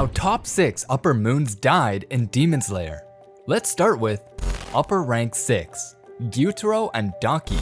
how top 6 upper moons died in Demon Slayer. Let's start with upper rank 6, Guitoro and Donkey.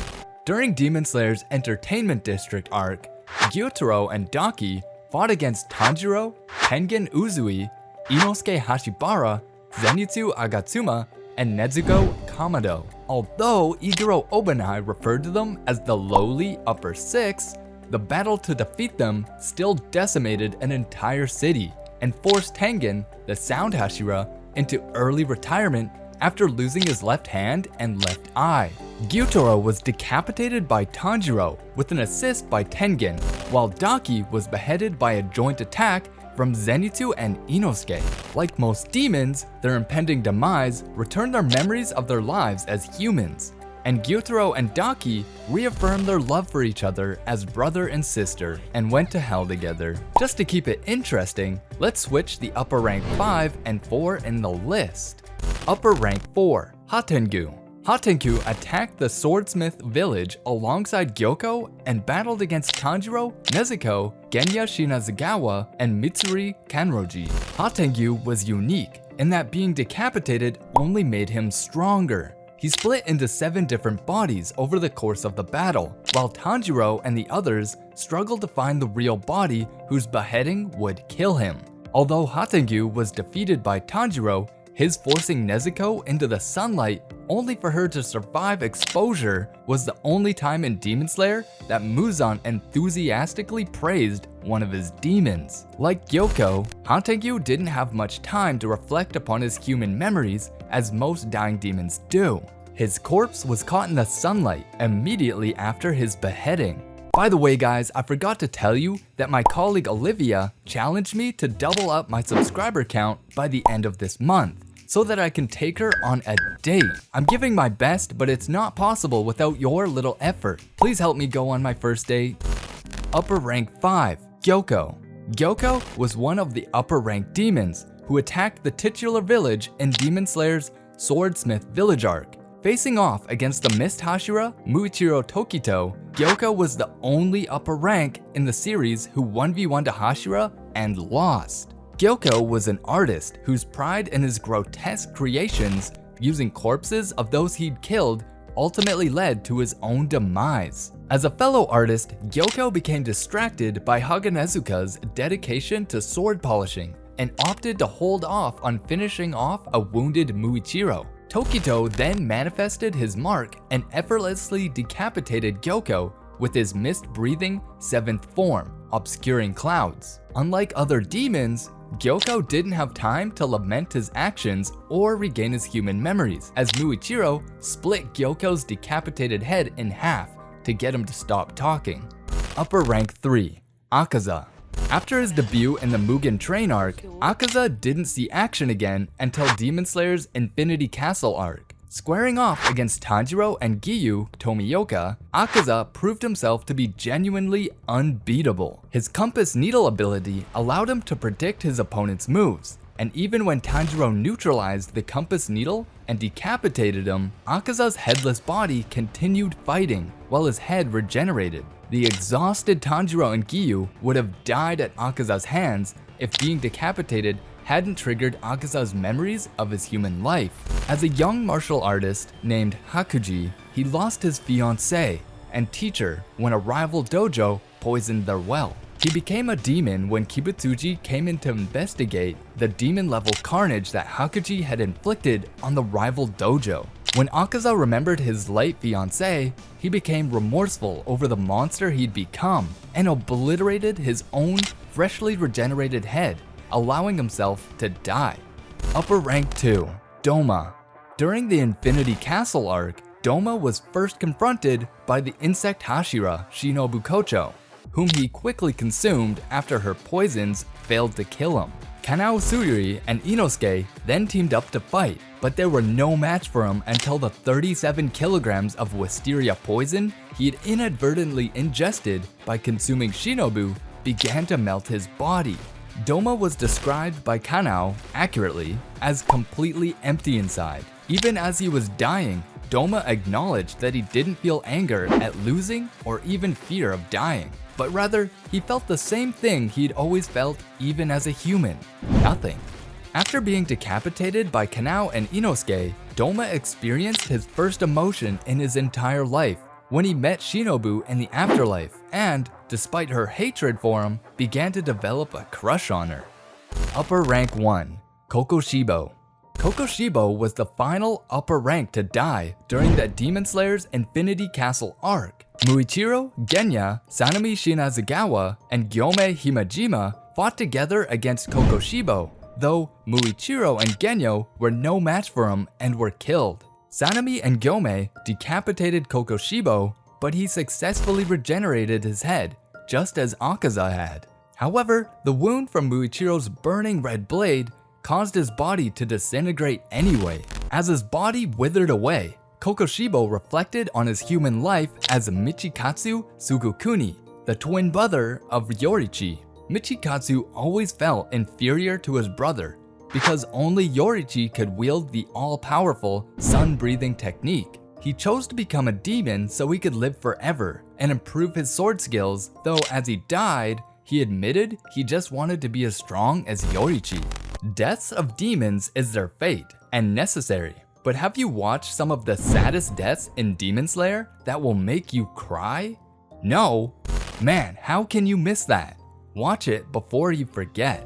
During Demon Slayer's Entertainment District arc, Guitoro and Donkey fought against Tanjiro, Tengen Uzui, Inosuke Hashibara, Zenitsu Agatsuma, and Nezuko Kamado. Although Iguro Obanai referred to them as the lowly upper 6, the battle to defeat them still decimated an entire city and forced Tengen, the Sound Hashira, into early retirement after losing his left hand and left eye. Guitoro was decapitated by Tanjiro with an assist by Tengen, while Donkey was beheaded by a joint attack from Zenitsu and Inosuke. Like most demons, their impending demise returned their memories of their lives as humans, and Guitoro and Donkey reaffirmed their love for each other as brother and sister and went to hell together. Just to keep it interesting, let's switch the upper rank 5 and 4 in the list. Upper rank 4, Hatengu. Hatengu attacked the swordsmith village alongside Yoko and battled against Tanjiro, Nezuko, Genya Shinazugawa, and Mitsuri Kanroji. Hatengu was unique in that being decapitated only made him stronger. He split into 7 different bodies over the course of the battle, while Tanjiro and the others struggled to find the real body whose beheading would kill him. Although Hatengu was defeated by Tanjiro, his forcing Nezuko into the sunlight only for her to survive exposure was the only time in Demon Slayer that Muzan enthusiastically praised one of his demons. Like Yoko, Hatengu didn't have much time to reflect upon his human memories as most dying demons do. His corpse was caught in the sunlight immediately after his beheading. By the way guys, I forgot to tell you that my colleague Olivia challenged me to double up my subscriber count by the end of this month, so that I can take her on a date. I'm giving my best, but it's not possible without your little effort. Please help me go on my first date. Upper rank 5, Yoko. Yoko was one of the upper rank demons who attacked the titular village in Demon Slayer's Swordsmith Village arc. Facing off against the Mist Hashira, Muichiro Tokito, Yoko was the only upper rank in the series who 1v1'd Hashira and lost. Yoko was an artist whose pride in his grotesque creations using corpses of those he'd killed ultimately led to his own demise. As a fellow artist, Yoko became distracted by Haganezuka's dedication to sword polishing and opted to hold off on finishing off a wounded Muichiro. Tokito then manifested his mark and effortlessly decapitated Yoko with his mist-breathing 7th form, obscuring clouds. Unlike other demons, Yoko didn't have time to lament his actions or regain his human memories, as Muichiro split Gyoko's decapitated head in half to get him to stop talking. Upper rank 3, Akaza. After his debut in the Mugen Train arc, Akaza didn't see action again until Demon Slayer's Infinity Castle arc. Squaring off against Tanjiro and Giyu Tomioka, Akaza proved himself to be genuinely unbeatable. His compass needle ability allowed him to predict his opponent's moves, and even when Tanjiro neutralized the compass needle and decapitated him, Akaza's headless body continued fighting while his head regenerated. The exhausted Tanjiro and Giyu would have died at Akaza's hands if being decapitated hadn't triggered Akaza's memories of his human life. As a young martial artist named Hakuji, he lost his fiancée and teacher when a rival dojo poisoned their well. He became a demon when Kibutsuji came in to investigate the demon-level carnage that Hakuji had inflicted on the rival dojo. When Akaza remembered his late fiancée, he became remorseful over the monster he'd become and obliterated his own freshly regenerated head, allowing himself to die. Upper rank 2, Doma. During the Infinity Castle arc, Doma was first confronted by the insect Hashira Shinobu Kocho, whom he quickly consumed after her poisons failed to kill him. Kanao Suyuri and Inosuke then teamed up to fight, but they were no match for him until the 37 kilograms of wisteria poison he had inadvertently ingested by consuming Shinobu began to melt his body. Doma was described by Kanao, accurately, as completely empty inside. Even as he was dying, Doma acknowledged that he didn't feel anger at losing or even fear of dying. but rather he felt the same thing he'd always felt even as a human: nothing. After being decapitated by 𝐥𝐤𝐤𝐤𝐬 and Inosuke, Doma experienced his first emotion in his entire life when he met Shinobu in the afterlife and, despite her hatred for him, began to develop a crush on her. Upper Rank 1, Kokoshibo. Kokoshibo was the final upper rank to die during the Demon Slayer's Infinity Castle arc. Muichiro, Genya, Sanemi Shinazugawa, and Gyome Himejima fought together against Kokoshibo, though Muichiro and Genyo were no match for him and were killed. Sanemi and Gyome decapitated Kokoshibo, but he successfully regenerated his head, just as Akaza had. However, the wound from Muichiro's burning red blade caused his body to disintegrate anyway. As his body withered away, Kokoshibo reflected on his human life as Michikatsu Sugukuni, the twin brother of Yorichi. Michikatsu always felt inferior to his brother because only Yorichi could wield the all-powerful sun-breathing technique. He chose to become a demon so he could live forever and improve his sword skills, though as he died, he admitted he just wanted to be as strong as Yorichi. Deaths of demons is their fate and necessary, but have you watched some of the saddest deaths in Demon Slayer that will make you cry? No? Man, how can you miss that? Watch it before you forget.